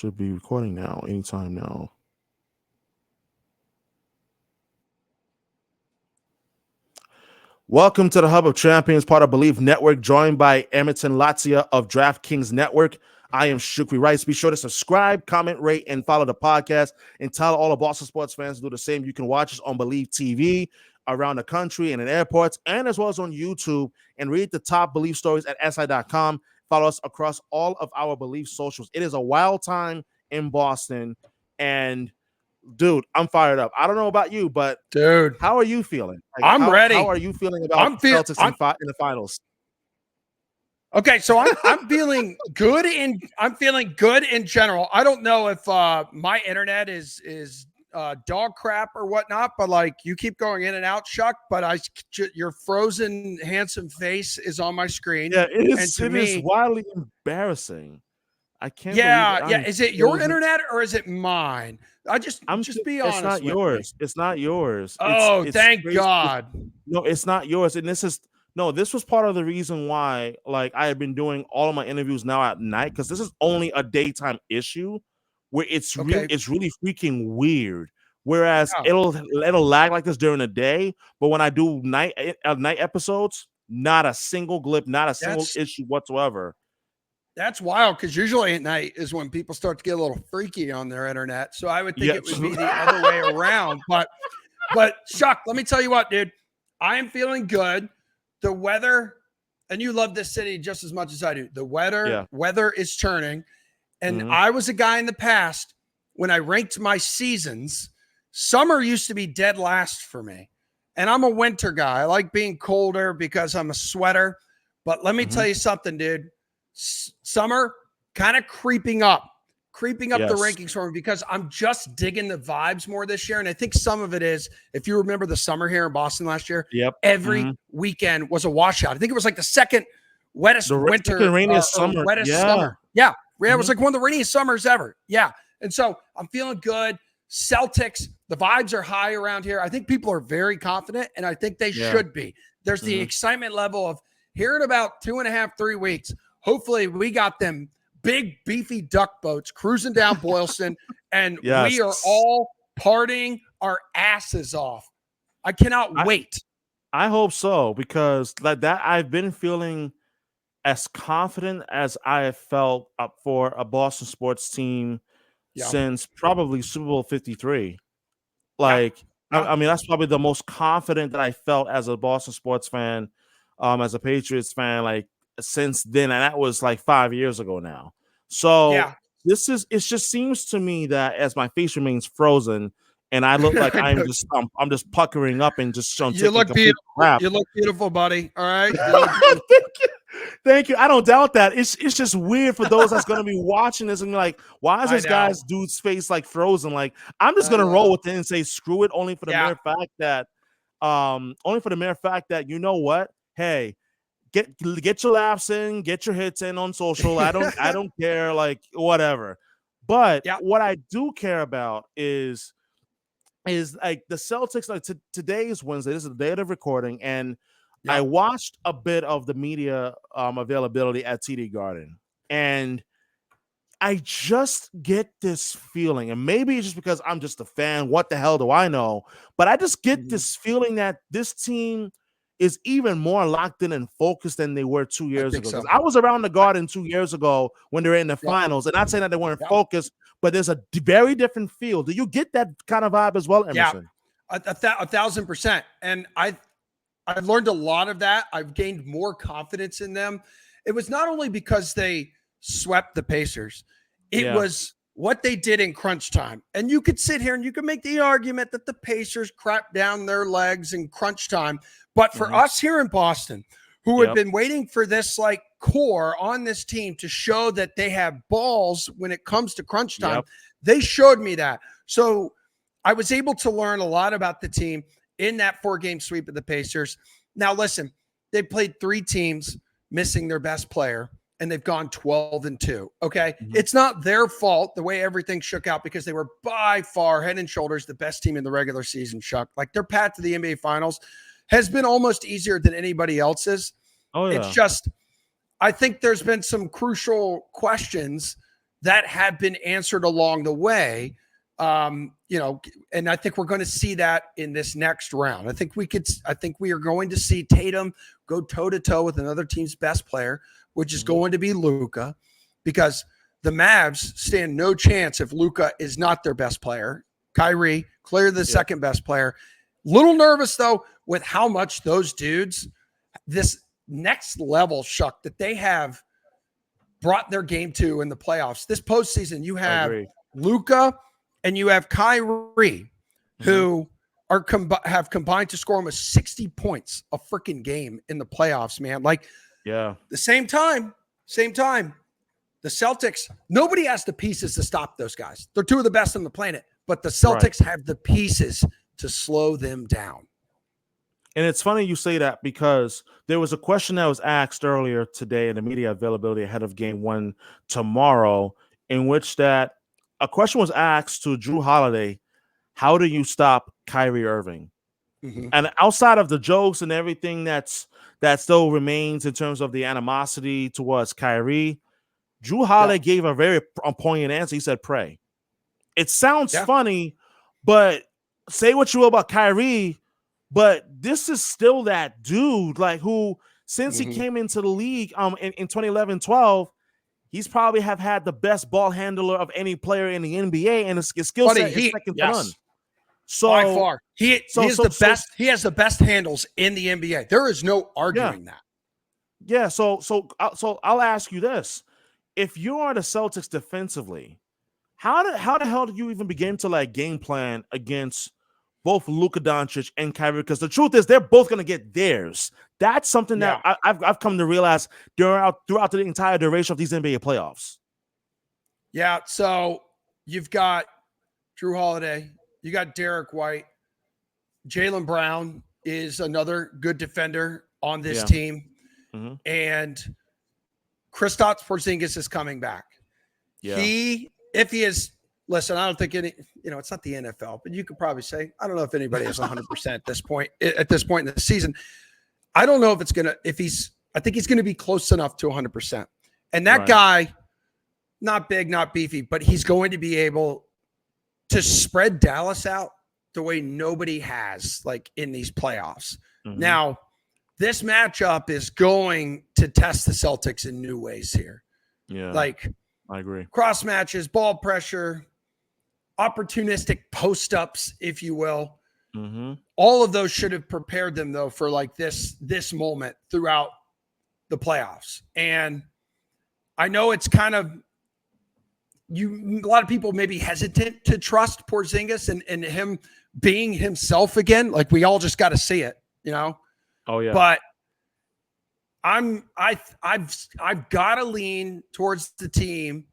Should be recording now, anytime now. Welcome to the Hub of Champions, part of Believe Network, joined by Emerson Lotzia of DraftKings Network. I am Shukri Rice. Be sure to subscribe, comment, rate, and follow the podcast. And tell all the Boston sports fans to do the same. You can watch us on Believe TV around the country and in airports, and as well as on YouTube. And read the top Believe stories at SI.com. Follow us across all of our Believe socials. It is a wild time in Boston, and dude, I'm fired up. I don't know about you, but dude, how are you feeling? I'm ready. How are you feeling about Celtics in the finals? Okay, so I'm feeling good I'm feeling good in general. I don't know if my internet is dog crap or whatnot, but like you keep going in and out, Chuck. But your frozen handsome face is on my screen. Yeah, it is wildly embarrassing. I can't. Yeah. Is it your internet or is it mine? Just be honest. It's not yours. It's not yours. Oh, thank God. No, it's not yours. And this was part of the reason why, like, I have been doing all of my interviews now at night, because this is only a daytime issue where it's really freaking weird. Whereas it'll lag like this during the day, but when I do night episodes, not a single glitch, not a single issue whatsoever. That's wild, because usually at night is when people start to get a little freaky on their internet. So I would think it would be the other way around. But Chuck, let me tell you what, dude. I am feeling good. The weather, and you love this city just as much as I do. The weather is turning. And I was a guy in the past, when I ranked my seasons, summer used to be dead last for me. And I'm a winter guy. I like being colder because I'm a sweater. But let me tell you something, dude. Summer kind of creeping up the rankings for me, because I'm just digging the vibes more this year. And I think some of it is, if you remember the summer here in Boston last year, every weekend was a washout. I think it was like the second wettest winter, rainiest summer. Wettest summer. Yeah. It was like one of the rainiest summers ever. Yeah. And so I'm feeling good. Celtics, the vibes are high around here. I think people are very confident, and I think they should be. There's the excitement level of here in about 2.5, 3 weeks. Hopefully we got them big, beefy duck boats cruising down Boylston, and we are all partying our asses off. I cannot wait. I hope so, because like that, I've been feeling as confident as I have felt up for a Boston sports team since probably Super Bowl 53. Like, I mean, that's probably the most confident that I felt as a Boston sports fan, as a Patriots fan, like, since then, and that was like 5 years ago now. So it just seems to me that as my face remains frozen and I look like I'm just puckering up and just you look beautiful. Crap. You look beautiful, buddy. All right. Thank you. I don't doubt that. It's just weird for those that's gonna be watching this and be like, why is this dude's face like frozen? Like, I'm just gonna roll with it and say screw it, only for the mere fact that you know what? Hey, get your laughs in, get your hits in on social. I don't care, like, whatever. But what I do care about is like the Celtics. Like today is Wednesday. This is the day of recording, and I watched a bit of the media availability at TD Garden, and I just get this feeling, and maybe it's just because I'm just a fan. What the hell do I know? But I just get this feeling that this team is even more locked in and focused than they were 2 years ago. So. I was around the Garden 2 years ago when they were in the finals, and not saying that they weren't focused, but there's a very different feel. Do you get that kind of vibe as well, Emerson? Yeah, 1,000%. And I've learned a lot of that. I've gained more confidence in them. It was not only because they swept the Pacers, it was what they did in crunch time. And you could sit here and you could make the argument that the Pacers crapped down their legs in crunch time. But for us here in Boston, who had been waiting for this like core on this team to show that they have balls when it comes to crunch time, they showed me that. So I was able to learn a lot about the team in that 4-game sweep of the Pacers. Now, listen, they played 3 teams missing their best player, and they've gone 12-2. Okay. It's not their fault the way everything shook out, because they were by far head and shoulders the best team in the regular season, Chuck. Like, their path to the NBA Finals has been almost easier than anybody else's. It's just, I think there's been some crucial questions that have been answered along the way. And I think we're going to see that in this next round. I think we are going to see Tatum go toe to toe with another team's best player, which is going to be Luka, because the Mavs stand no chance if Luka is not their best player. Kyrie, clearly the second best player. Little nervous though with how much those dudes, this next level that they have brought their game to in the playoffs. This postseason, you have Luka and you have Kyrie, who have combined to score almost 60 points a freaking game in the playoffs, man. Like, the same time, the Celtics, nobody has the pieces to stop those guys. They're two of the best on the planet, but the Celtics have the pieces to slow them down. And it's funny you say that, because there was a question that was asked earlier today in the media availability ahead of game 1 tomorrow, in which that a question was asked to Drew Holiday: how do you stop Kyrie Irving? And outside of the jokes and everything that still remains in terms of the animosity towards Kyrie, Drew Holiday gave a very poignant answer. He said, pray. It sounds funny, but say what you will about Kyrie, but this is still that dude, like, who, since he came into the league in 2011-12, he's probably have had the best ball handler of any player in the NBA, and his skill set is second to none. So by far, he has the best handles in the NBA. There is no arguing that. Yeah. So I'll ask you this: if you are the Celtics defensively, how the hell did you even begin to like game plan against both Luka Doncic and Kyrie? Because the truth is, they're both going to get theirs. That's something that I've come to realize throughout the entire duration of these NBA playoffs. Yeah. So you've got Drew Holiday, you got Derek White, Jaylen Brown is another good defender on this team, and Kristaps Porzingis is coming back. If he is. Listen, I don't think it's not the NFL, but you could probably say, I don't know if anybody is 100% at this point in the season. I don't know if I think he's going to be close enough to 100%. And that guy, not big, not beefy, but he's going to be able to spread Dallas out the way nobody has, like, in these playoffs. Now, this matchup is going to test the Celtics in new ways here. Yeah. Like, I agree. Cross matches, ball pressure, opportunistic post-ups, if you will. All of those should have prepared them, though, for like this moment throughout the playoffs. And I know it's kind of a lot of people may be hesitant to trust Porzingis and him being himself again. Like, we all just got to see it, Oh yeah. But I've got to lean towards the team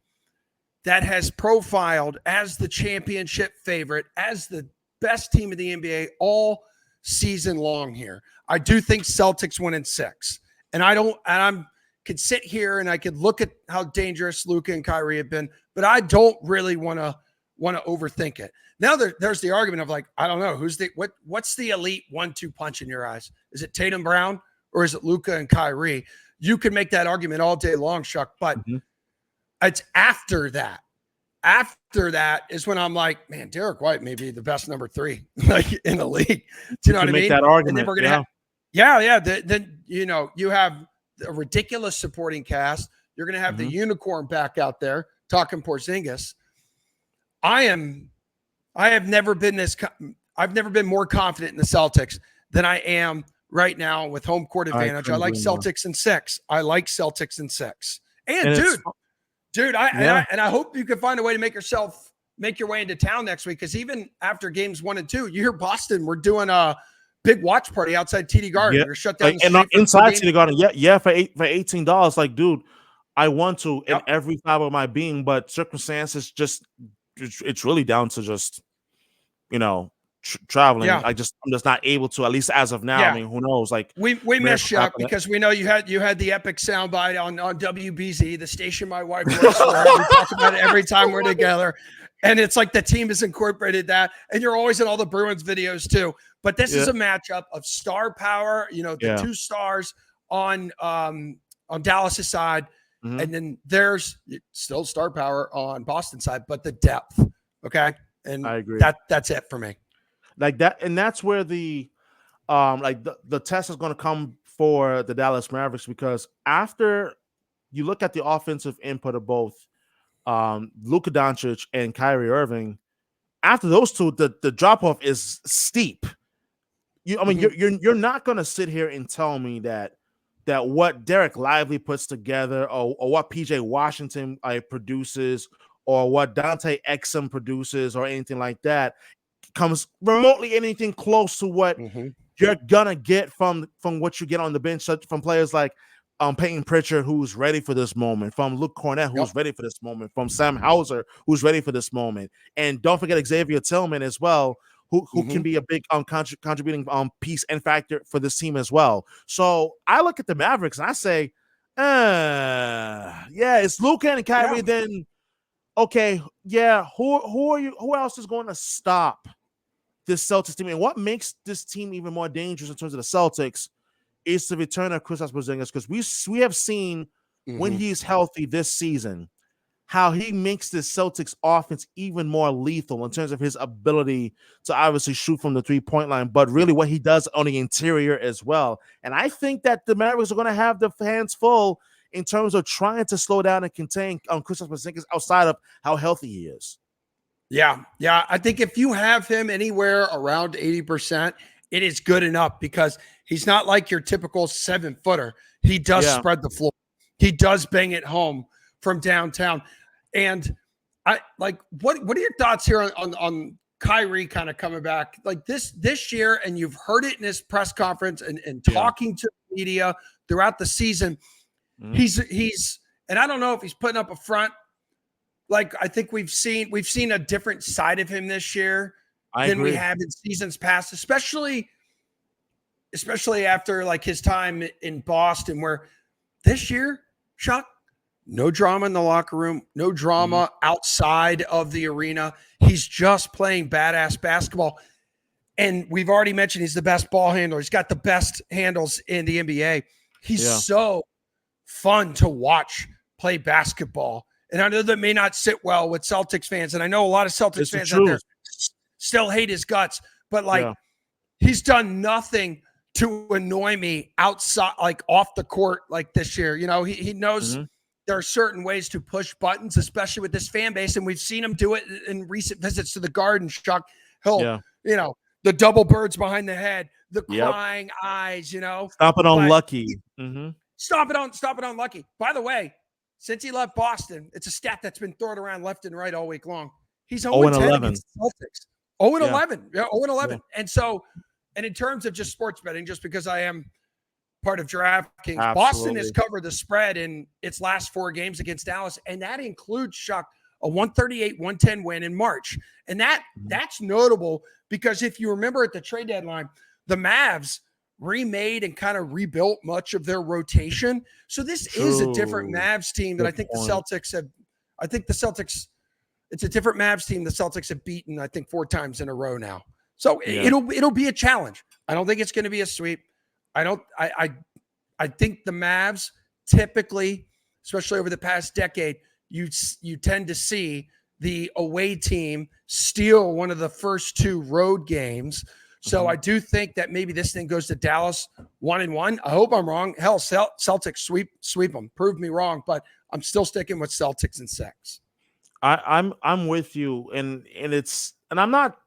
that has profiled as the championship favorite, as the best team in the NBA all season long here. I do think Celtics win in 6. And I could sit here and I could look at how dangerous Luka and Kyrie have been, but I don't really want to overthink it. Now there's the argument of, like, I don't know, what's the elite 1-2 punch in your eyes? Is it Tatum Brown or is it Luka and Kyrie? You can make that argument all day long, Chuck, but it's after that. After that is when I'm like, man, Derek White may be the best number 3 like in the league. Do you know what I mean? Make that argument. And then we're gonna Then you have a ridiculous supporting cast. You're gonna have the unicorn back out there talking Porzingis. I've never been more confident in the Celtics than I am right now with home court advantage. I like Celtics in 6. I like Celtics in 6. And dude, I hope you can find a way to make your way into town next week, because even after games 1 and 2, you hear Boston, we're doing a big watch party outside TD Garden. We're shut down inside TD Garden. Yeah, for $18. Like, dude, I want to in every fiber of my being, but circumstances it's really down to just traveling. I'm just not able to, at least as of now. I mean, who knows? Like, we missed you because we know you had the epic soundbite on WBZ, the station my wife works for. We talk about it every time we're together, and it's like the team has incorporated that. And you're always in all the Bruins videos too. But this is a matchup of star power. The 2 stars on Dallas's side, Mm-hmm. And then there's still star power on Boston side, but the depth. Okay. And I agree. That's it for me. Like that, and that's where the the test is going to come for the Dallas Mavericks, because after you look at the offensive input of both Luka Doncic and Kyrie Irving, after those two, the drop off is steep. You're not going to sit here and tell me that what Derek Lively puts together, or what PJ Washington produces, or what Dante Exum produces, or anything like that, comes remotely anything close to what you're gonna get from what you get on the bench, from players like Peyton Pritchard, who's ready for this moment, from Luke Cornett, who's ready for this moment, from Sam Hauser, who's ready for this moment, and don't forget Xavier Tillman as well, who can be a big contributing piece and factor for this team as well. So I look at the Mavericks and I say, yeah, it's Luka and Kyrie. Then okay, yeah, who are you? Who else is going to stop this Celtics team? And what makes this team even more dangerous in terms of the Celtics is the return of Kristaps Porzingis, because we have seen when he's healthy this season how he makes this Celtics offense even more lethal in terms of his ability to obviously shoot from the 3-point line, but really what he does on the interior as well. And I think that the Mavericks are going to have the hands full in terms of trying to slow down and contain Kristaps Porzingis outside of how healthy he is. Yeah. I think if you have him anywhere around 80%, it is good enough, because he's not like your typical 7-footer. He does spread the floor. He does bang it home from downtown. And I like, what are your thoughts here on Kyrie kind of coming back like this year? And you've heard it in his press conference and talking to the media throughout the season. He's and I don't know if he's putting up a front. Like, I think we've seen a different side of him this year than we have in seasons past, especially after like his time in Boston, where this year, Chuck, no drama in the locker room, no drama outside of the arena. He's just playing badass basketball. And we've already mentioned he's the best ball handler. He's got the best handles in the NBA. He's so fun to watch play basketball. And I know that may not sit well with Celtics fans. And I know a lot of Celtics fans out there still hate his guts. But, like, he's done nothing to annoy me outside, like off the court, like this year. You know, he knows there are certain ways to push buttons, especially with this fan base. And we've seen him do it in recent visits to the Garden, Chuck. He'll, you know, the double birds behind the head, the crying eyes, you know. Stop it on Lucky. Stop it on Lucky. By the way, since he left Boston, it's a stat that's been thrown around left and right all week long. He's 0-10 against the Celtics. 0-11. Yeah, 0-11. And so, and in terms of just sports betting, just because I am part of DraftKings, Boston has covered the spread in its last 4 games against Dallas, and that includes, Chuck, a 138-110 win in March. And that's notable because if you remember at the trade deadline, the Mavs remade and kind of rebuilt much of their rotation. So this is a different Mavs team that I think the Celtics have. I think the Celtics, it's a different Mavs team the Celtics have beaten, I think, 4 times in a row now. So it'll be a challenge. I don't think it's going to be a sweep. I think the Mavs typically, especially over the past decade, you tend to see the away team steal one of the first 2 road games. So I do think that maybe this thing goes to Dallas 1-1. I hope I'm wrong. Hell, Celtics sweep them. Prove me wrong, but I'm still sticking with Celtics in 6. I'm with you, and I'm not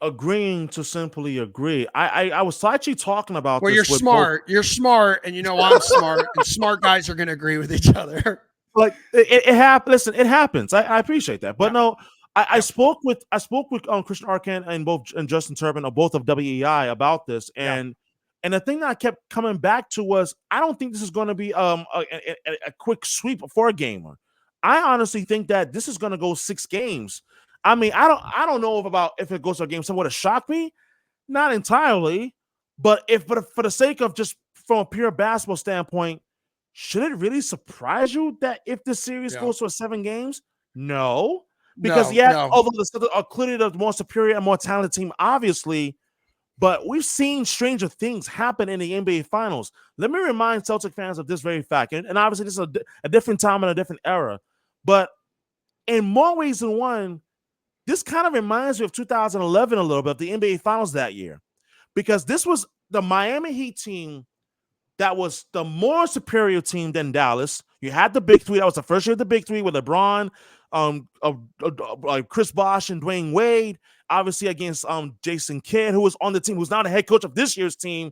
agreeing to simply agree. I was actually talking about. Well, this you're smart. You're smart, and you know I'm smart, and smart guys are going to agree with each other. Like it happens. Listen, it happens. I appreciate that, but no. I spoke with Christian Arcand and Justin Turbin, or both of WEI, about this, and the thing that I kept coming back to was I don't think this is going to be a quick sweep for a gamer. I honestly think that this is going to go 6 games. I mean, I don't know if it goes to a game. Someone would have shocked me, not entirely, but for the sake of just from a pure basketball standpoint, should it really surprise you that if the series goes to 7 games? No. Because although the Celtics are clearly the more superior and more talented team, obviously, But we've seen stranger things happen in the NBA Finals. Let me remind Celtic fans of this very fact. And obviously, this is a different time and a different era. But in more ways than one, this kind of reminds me of 2011 a little bit, of the NBA Finals that year. Because this was the Miami Heat team that was the more superior team than Dallas. You had the big three. That was the first year of the big three with LeBron, Chris Bosh, and Dwayne Wade. Obviously against Jason Kidd, who was on the team, who's now the head coach of this year's team.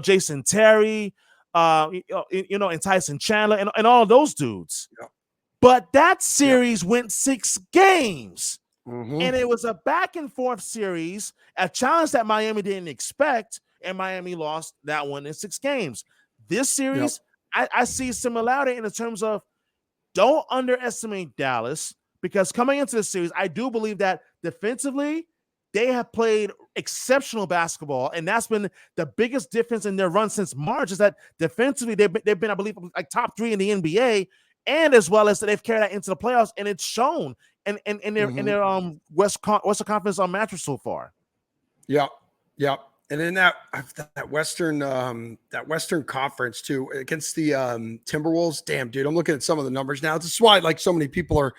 Jason Terry, and Tyson Chandler, and all of those dudes. Yeah. But that series went 6 games. Mm-hmm. And it was a back and forth series, a challenge that Miami didn't expect, and Miami lost that one in 6 games. This series, I see similarity in the terms of don't underestimate Dallas, because coming into the series, I do believe that defensively, they have played exceptional basketball, and that's been the biggest difference in their run since March, is that defensively they've been, I believe, like top 3 in the NBA, and as well as that they've carried that into the playoffs, and it's shown in their Western Conference matches so far. Yeah. And in that Western Conference too, against the Timberwolves. Damn, dude, I'm looking at some of the numbers now. This is why so many people are.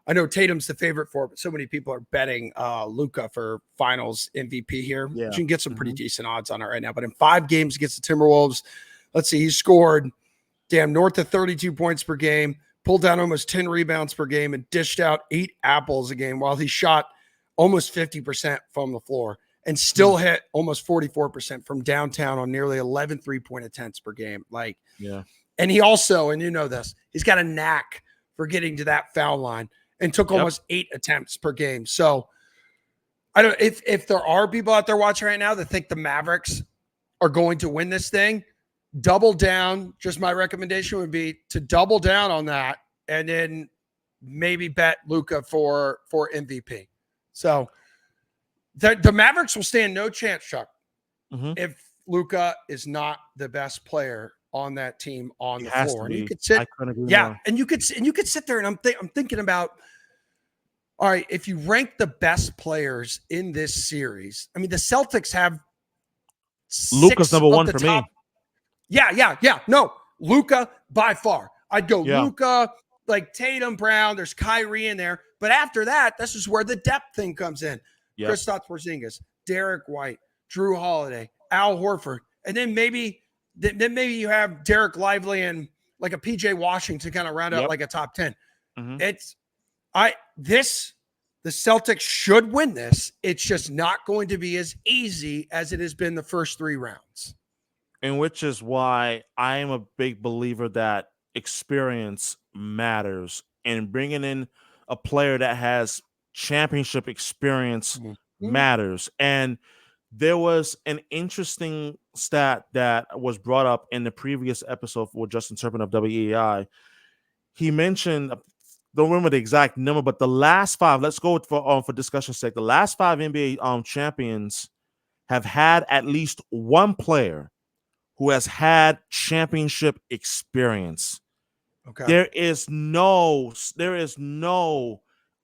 I know Tatum's the favorite for it, but so many people are betting Luka for Finals MVP here. Yeah. You can get some pretty decent odds on it right now. But in 5 games against the Timberwolves, let's see, he scored north of 32 points per game, pulled down almost 10 rebounds per game, and dished out 8 apples a game, while he shot almost 50% from the floor and still hit almost 44% from downtown on nearly 11 3-point attempts per game. And he also, and you know this, he's got a knack for getting to that foul line, and took almost 8 attempts per game. So I don't, if there are people out there watching right now that think the Mavericks are going to win this thing, double down. Just my recommendation would be to double down on that, and then maybe bet Luka for MVP. So the Mavericks will stand no chance, Chuck, if Luka is not the best player on that team on the floor. And you could sit, and you could sit there, and I'm thinking about, all right, if you rank the best players in this series, I mean, the Celtics have Luka's number 1 for me. Yeah. No, Luka by far. I'd go Luka, like Tatum, Brown. There's Kyrie in there, but after that, this is where the depth thing comes in. Kristaps Porzingis, Derek White, Drew Holiday, Al Horford, and then maybe you have Derek Lively and like a PJ Washington kind of round out like a top 10. The Celtics should win this. It's just not going to be as easy as it has been the first 3 rounds. And which is why I am a big believer that experience matters, and bringing in a player that has championship experience matters. And there was an interesting stat that was brought up in the previous episode with Justin Turpin of WEI. He mentioned, don't remember the exact number, but the last 5, let's go for discussion's sake, the last 5 NBA champions have had at least one player who has had championship experience. Okay. There is no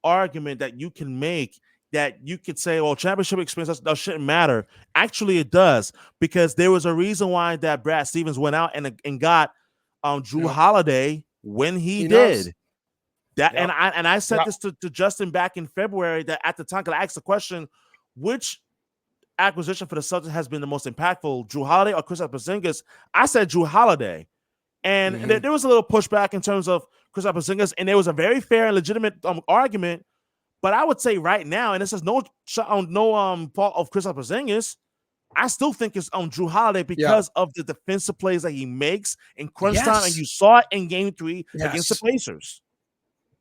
argument that you can make that you could say, well, championship experience, that shouldn't matter. Actually, it does, because there was a reason why that Brad Stevens went out and got Drew Holiday when he did. And I said this to Justin back in February, that at the time, because I asked the question, which acquisition for the Celtics has been the most impactful, Drew Holiday or Kristaps Porzingis? I said Drew Holiday. And there was a little pushback in terms of Kristaps Porzingis, and there was a very fair and legitimate argument. But I would say right now, and this is no fault of Kristaps Porzingis, I still think it's on Drew Holiday because of the defensive plays that he makes in crunch time, and you saw it in Game 3 against the Pacers.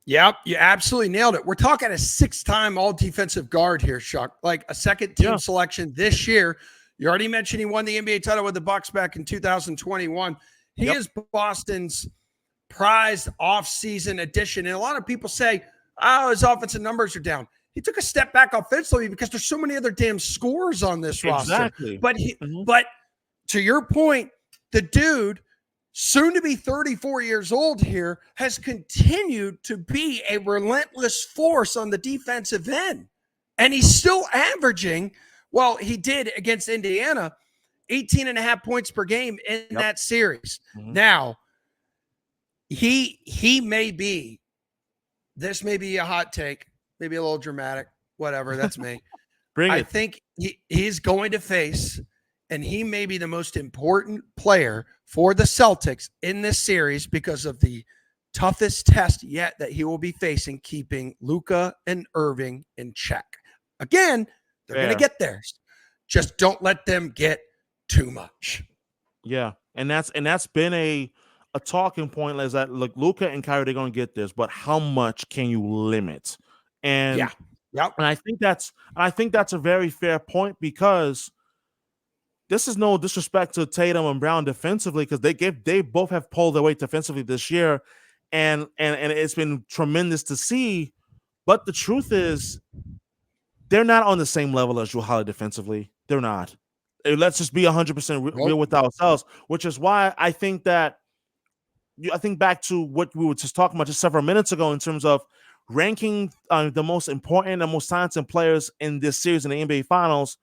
Yep, you absolutely nailed it. We're talking a 6-time all-defensive guard here, Chuck. Like a second-team selection this year. You already mentioned he won the NBA title with the Bucks back in 2021. He is Boston's prized off-season addition. And a lot of people say, oh, his offensive numbers are down. He took a step back offensively because there's so many other damn scores on this roster. But but to your point, the dude, soon to be 34 years old here, has continued to be a relentless force on the defensive end. And he's still averaging Well, he did against Indiana, 18.5 points per game in that series. Now, he may be, this may be a hot take, maybe a little dramatic, whatever, that's me. I think he's going to face, and he may be the most important player for the Celtics in this series because of the toughest test yet that he will be facing, keeping Luka and Irving in check. Again, they're going to get there. Just don't let them get too much. Yeah, and that's been a talking point, is that look, Luka and Kyrie, they're going to get this, but how much can you limit? And and I think that's a very fair point, because this is no disrespect to Tatum and Brown defensively, because they both have pulled their weight defensively this year, and it's been tremendous to see. But the truth is, they're not on the same level as Jrue Holiday defensively. They're not. Let's just be 100% real with ourselves, which is why I think that I think back to what we were just talking about just several minutes ago in terms of ranking the most important and most talented players in this series in the NBA Finals.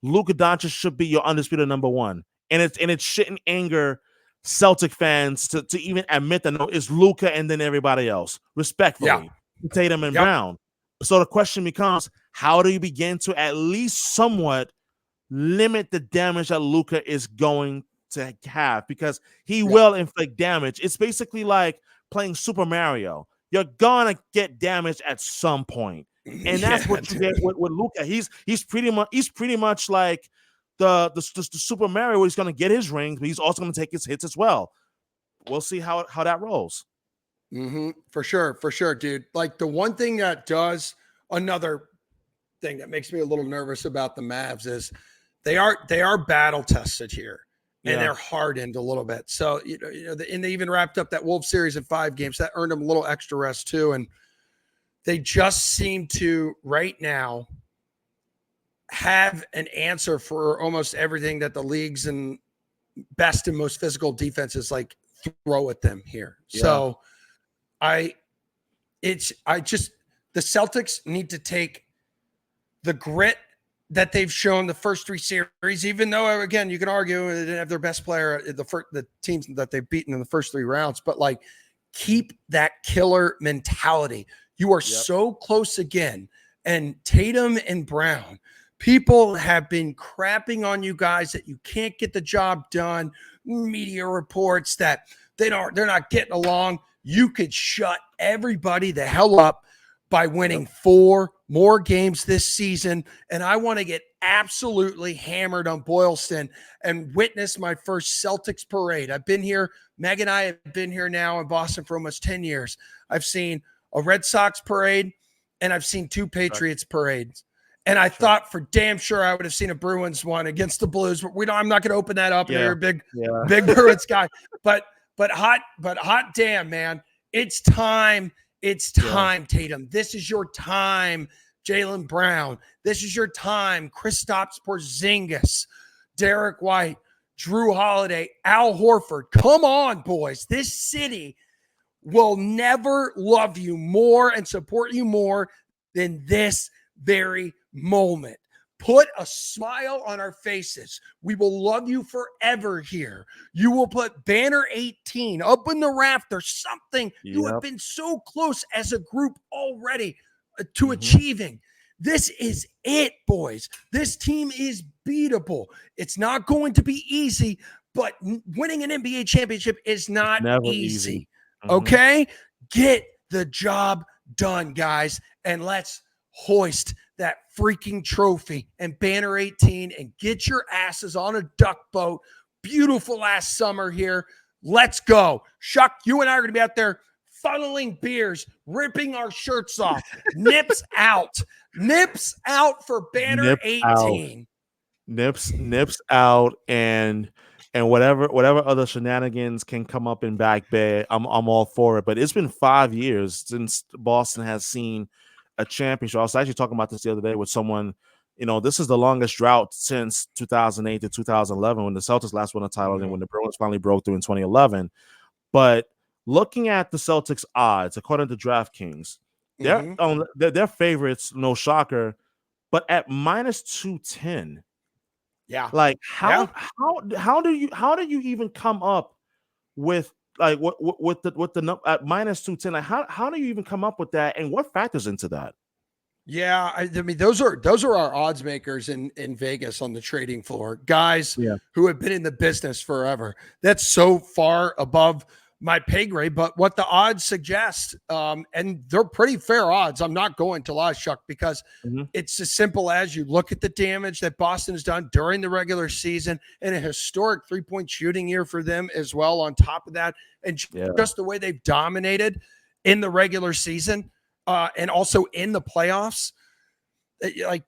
Luka Doncic should be your undisputed number one, and it shouldn't anger Celtic fans to even admit that no, it's Luka and then everybody else, respectfully, Tatum and Brown. So the question becomes, how do you begin to at least somewhat limit the damage that Luka is going to have? Because he will inflict damage. It's basically like playing Super Mario. You're gonna get damage at some point, and that's what you get with Luka. He's pretty much like the Super Mario, where he's gonna get his rings, but he's also gonna take his hits as well. We'll see how that rolls. For sure, dude. Like, the one thing that does, another thing that makes me a little nervous about the Mavs is they are battle tested here, and they're hardened a little bit. So and they even wrapped up that Wolves series in 5 games that earned them a little extra rest too, and they just seem to right now have an answer for almost everything that the league's and best and most physical defenses like throw at them here. So the Celtics need to take the grit that they've shown the first 3 series, even though, again, you can argue they didn't have their best player, the teams that they've beaten in the first 3 rounds, but like, keep that killer mentality. You are so close again. And Tatum and Brown, people have been crapping on you guys that you can't get the job done. Media reports that they're not getting along. You could shut everybody the hell up by winning 4 more games this season. And I want to get absolutely hammered on Boylston and witness my first Celtics parade. I've been here. Meg and I have been here now in Boston for almost 10 years. I've seen a Red Sox parade, and I've seen 2 Patriots parades. And I thought for damn sure I would have seen a Bruins one against the Blues. But I'm not going to open that up. You're a big Bruins guy. But hot damn, man. It's time. It's time, Tatum. This is your time, Jaylen Brown. This is your time, Kristaps Porzingis, Derek White, Jrue Holiday, Al Horford. Come on, boys. This city will never love you more and support you more than this very moment. Put a smile on our faces. We will love you forever here. You will put banner 18 up in the rafters, something you have been so close as a group already to achieving. This is it, boys. This team is beatable. It's not going to be easy, but winning an NBA championship is not easy. Okay? Get the job done, guys, and let's hoist that freaking trophy and banner 18 and get your asses on a duck boat. Beautiful last summer here. Let's go. Shuck, you and I are going to be out there funneling beers, ripping our shirts off. Nips out. Nips out for banner 18. Nips out, and whatever other shenanigans can come up in Back Bay, I'm all for it. But it's been 5 years since Boston has seen a championship. I was actually talking about this the other day with someone. This is the longest drought since 2008 to 2011 when the Celtics last won a title and when the Bruins finally broke through in 2011. But looking at the Celtics odds, according to DraftKings, they're favorites, no shocker, but at minus 210. Yeah. Like how do you even come up with like what the at minus 210? Like how do you even come up with that, and what factors into that? Yeah, I mean those are our odds makers in Vegas on the trading floor, guys who have been in the business forever. That's so far above my pay grade, but what the odds suggest, and they're pretty fair odds. I'm not going to lie, Chuck, because it's as simple as you look at the damage that Boston has done during the regular season, and a historic 3-point shooting year for them as well. On top of that, and just the way they've dominated in the regular season. And also in the playoffs, like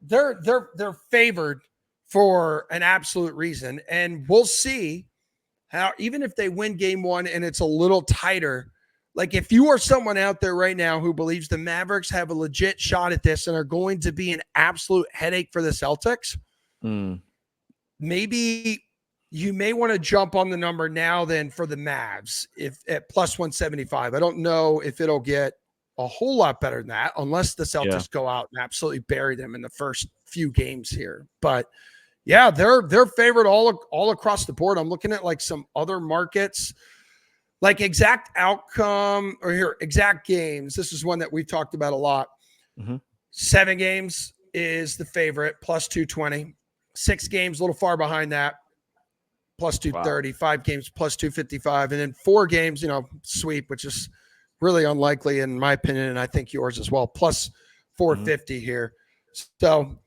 they're favored for an absolute reason, and we'll see how, even if they win game one and it's a little tighter. Like if you are someone out there right now who believes the Mavericks have a legit shot at this and are going to be an absolute headache for the Celtics, maybe you may want to jump on the number now then for the Mavs if at plus 175. I don't know if it'll get a whole lot better than that, unless the Celtics go out and absolutely bury them in the first few games here. But yeah, they're favored all across the board. I'm looking at like some other markets, like exact outcome or here, exact games. This is one that we've talked about a lot. 7 games is the favorite, plus 220. 6 games, a little far behind that, plus 230. 5 games, plus 255. And then 4 games, sweep, which is really unlikely in my opinion, and I think yours as well, plus 450 here. So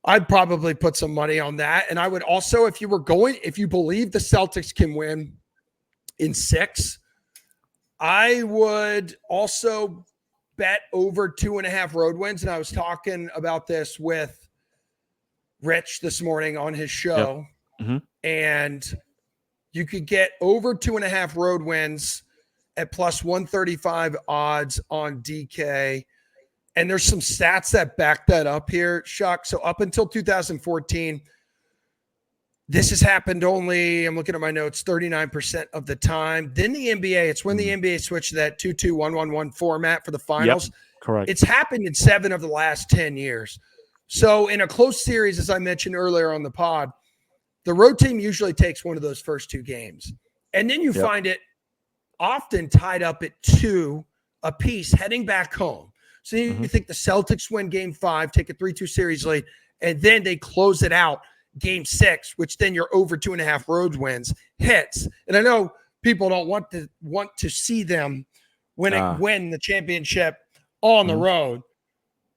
I'd probably put some money on that. And I would also, if you believe the Celtics can win in 6, I would also bet over 2.5 road wins. And I was talking about this with Rich this morning on his show. And you could get over 2.5 road wins at plus 135 odds on DK. And there's some stats that back that up here, Chuck. So up until 2014, this has happened only, I'm looking at my notes, 39% of the time. Then the NBA, it's when the NBA switched to that 2-2-1-1-1 format for the finals. Correct. It's happened in 7 of the last 10 years. So in a close series, as I mentioned earlier on the pod, the road team usually takes one of those first 2 games. And then you find it often tied up at 2 apiece heading back home. So you think the Celtics win game 5, take a 3-2 series lead, and then they close it out game 6, which then you're over 2.5 road wins hits. And I know people don't want to see them win the championship on the road,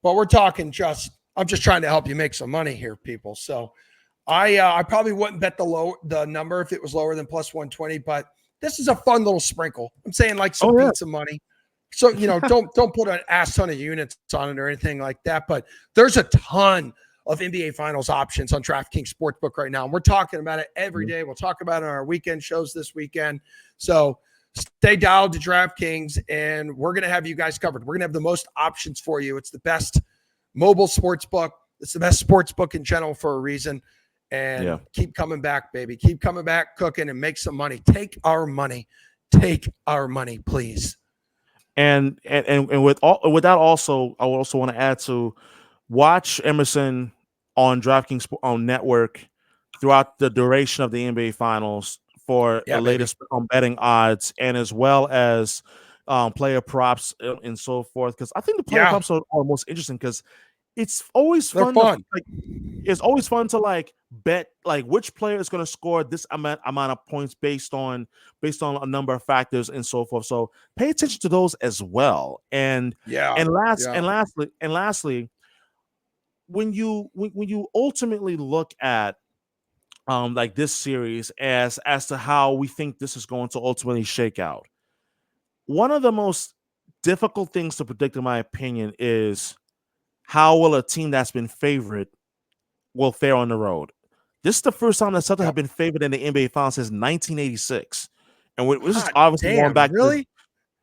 but we're talking I'm just trying to help you make some money here, people. So I probably wouldn't bet the number if it was lower than plus 120, but this is a fun little sprinkle. I'm saying like some pizza money. So, don't put an ass ton of units on it or anything like that. But there's a ton of NBA Finals options on DraftKings Sportsbook right now. And we're talking about it every day. We'll talk about it on our weekend shows this weekend. So stay dialed to DraftKings, and we're going to have you guys covered. We're going to have the most options for you. It's the best mobile sportsbook. It's the best sportsbook in general for a reason. And keep coming back, baby. Keep coming back, cooking, and make some money. Take our money. Take our money, please. And with that also, I also want to add to watch Emerson on DraftKings Network throughout the duration of the NBA Finals for the latest betting odds, and as well as player props and so forth. Because I think the player props are most interesting because it's always fun. It's always fun to bet which player is going to score this amount of points based on a number of factors and so forth. So pay attention to those as well. And lastly, when you ultimately look at this series as to how we think this is going to ultimately shake out, one of the most difficult things to predict, in my opinion, is how will a team that's been favored will fare on the road. This is the first time the Celtics have been favored in the NBA Finals since 1986, and this is obviously going back. Really?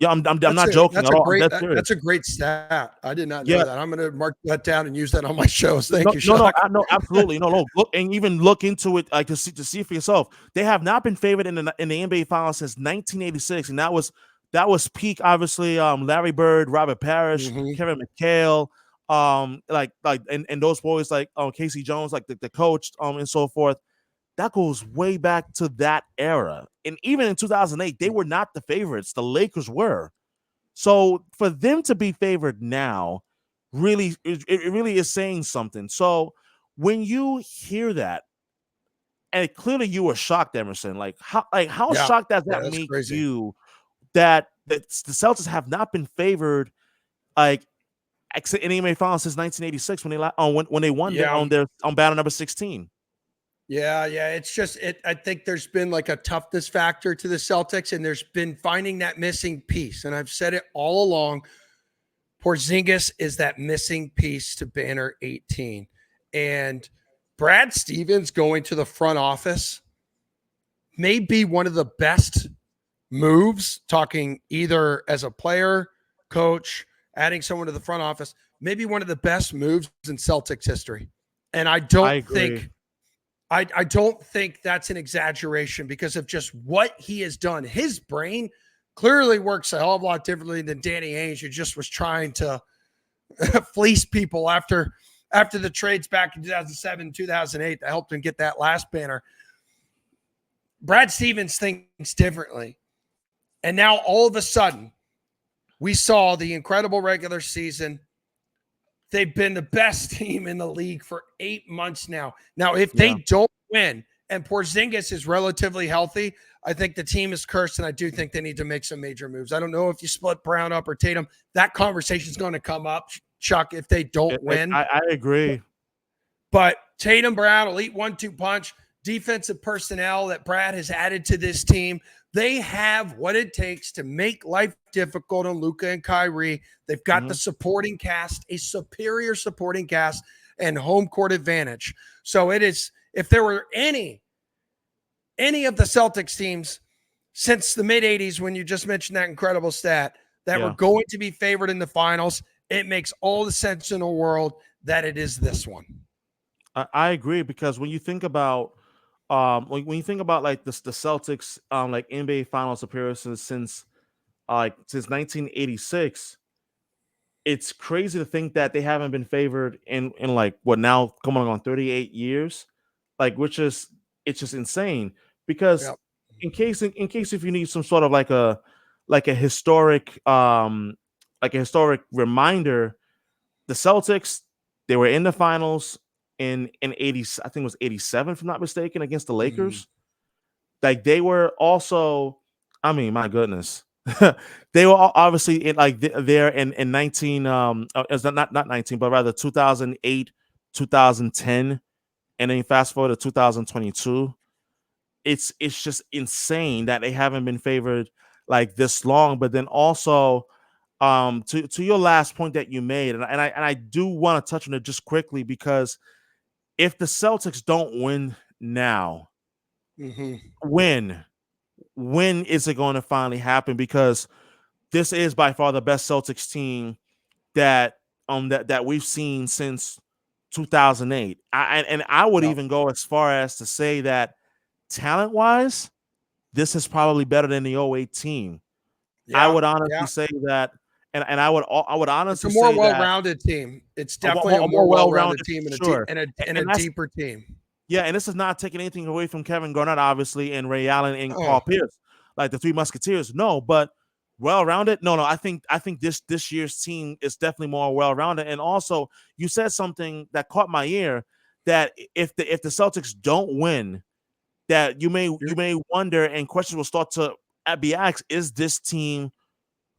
I'm not joking at all. That's a great stat. I did not know that. I'm going to mark that down and use that on my shows. Thank you, Sean. No, absolutely, no. Look, and even look into it, to see for yourself. They have not been favored in the NBA Finals since 1986, and that was peak, obviously. Larry Bird, Robert Parrish, Kevin McHale. and those boys like Casey Jones, like the coach, and so forth. That goes way back to that era. And even in 2008, they were not the favorites. The Lakers were. So for them to be favored now, really, it really is saying something. So when you hear that, and clearly you were shocked, Emerson, like how shocked does that make crazy. you that the Celtics have not been favored like in NBA Finals since 1986 when they won on battle number 16. Yeah. It's just I think there's been like a toughness factor to the Celtics, and there's been finding that missing piece. And I've said it all along. Porzingis is that missing piece to banner 18. And Brad Stevens going to the front office may be one of the best moves, talking either as a player, coach, adding someone to the front office, maybe one of the best moves in Celtics history. And I don't think that's an exaggeration because of just what he has done. His brain clearly works a hell of a lot differently than Danny Ainge, who just was trying to fleece people after the trades back in 2007, 2008 that helped him get that last banner. Brad Stevens thinks differently. And now all of a sudden, we saw the incredible regular season. They've been the best team in the league for 8 months now. Now, if they don't win and Porzingis is relatively healthy, I think the team is cursed, and I do think they need to make some major moves. I don't know if you split Brown up or Tatum. That conversation is going to come up, Chuck, if they don't win. I agree. But Tatum, Brown, elite 1-2 punch, defensive personnel that Brad has added to this team. They have what it takes to make life difficult on Luka and Kyrie. They've got the supporting cast, a superior supporting cast, and home court advantage. So it is, if there were any of the Celtics teams since the mid-'80s, when you just mentioned that incredible stat, that were going to be favored in the finals, it makes all the sense in the world that it is this one. I agree, because when you think about when you think about like the Celtics like NBA Finals appearances since 1986, it's crazy to think that they haven't been favored in like what now coming on 38 years, like it's just insane. Because in case if you need some sort of like a historic reminder, the Celtics, they were in the finals in 80, I think it was 87 if I'm not mistaken, against the Lakers. Like they were also, I mean, my goodness. They were obviously there in 19 not 19 but rather 2008, 2010, and then fast forward to 2022. It's just insane that they haven't been favored like this long. But then also to your last point that you made, and I do want to touch on it just quickly, because if the Celtics don't win now, when is it going to finally happen? Because this is by far the best Celtics team that we've seen since 2008. I would even go as far as to say that talent-wise, this is probably better than the 08 team. I would honestly say that, and I would honestly say it's a more well-rounded team. It's definitely a more well-rounded team and a deeper team. Yeah, and this is not taking anything away from Kevin Garnett, obviously, and Ray Allen and Paul Pierce, like the Three Musketeers. No, but well-rounded. No. I think this year's team is definitely more well-rounded. And also, you said something that caught my ear, that if the Celtics don't win, that you may wonder, and questions will start to be asked: is this team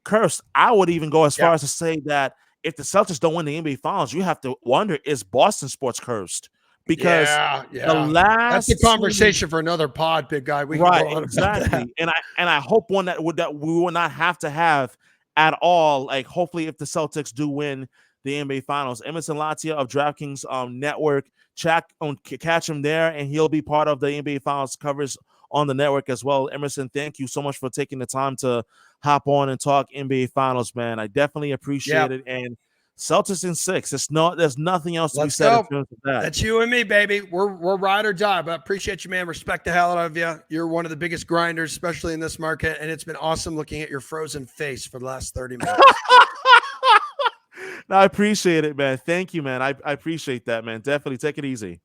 cursed? I would even go as far as to say that if the Celtics don't win the NBA Finals, you have to wonder: is Boston sports cursed? Because the last, that's a conversation for another pod, big guy. We right, exactly. And I hope one that we will not have to have at all. Like, hopefully, if the Celtics do win the NBA Finals, Emerson Lotzia of DraftKings Network, catch him there, and he'll be part of the NBA Finals coverage on the network as well. Emerson, thank you so much for taking the time to hop on and talk NBA Finals, man. I definitely appreciate it. And Celtics in 6. There's nothing else to be said in terms of that. That's you and me, baby. We're ride or die, but I appreciate you, man. Respect the hell out of you. You're one of the biggest grinders, especially in this market, and it's been awesome looking at your frozen face for the last 30 minutes. No, I appreciate it, man. Thank you, man. I appreciate that, man. Definitely take it easy.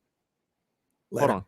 Later. Hold on.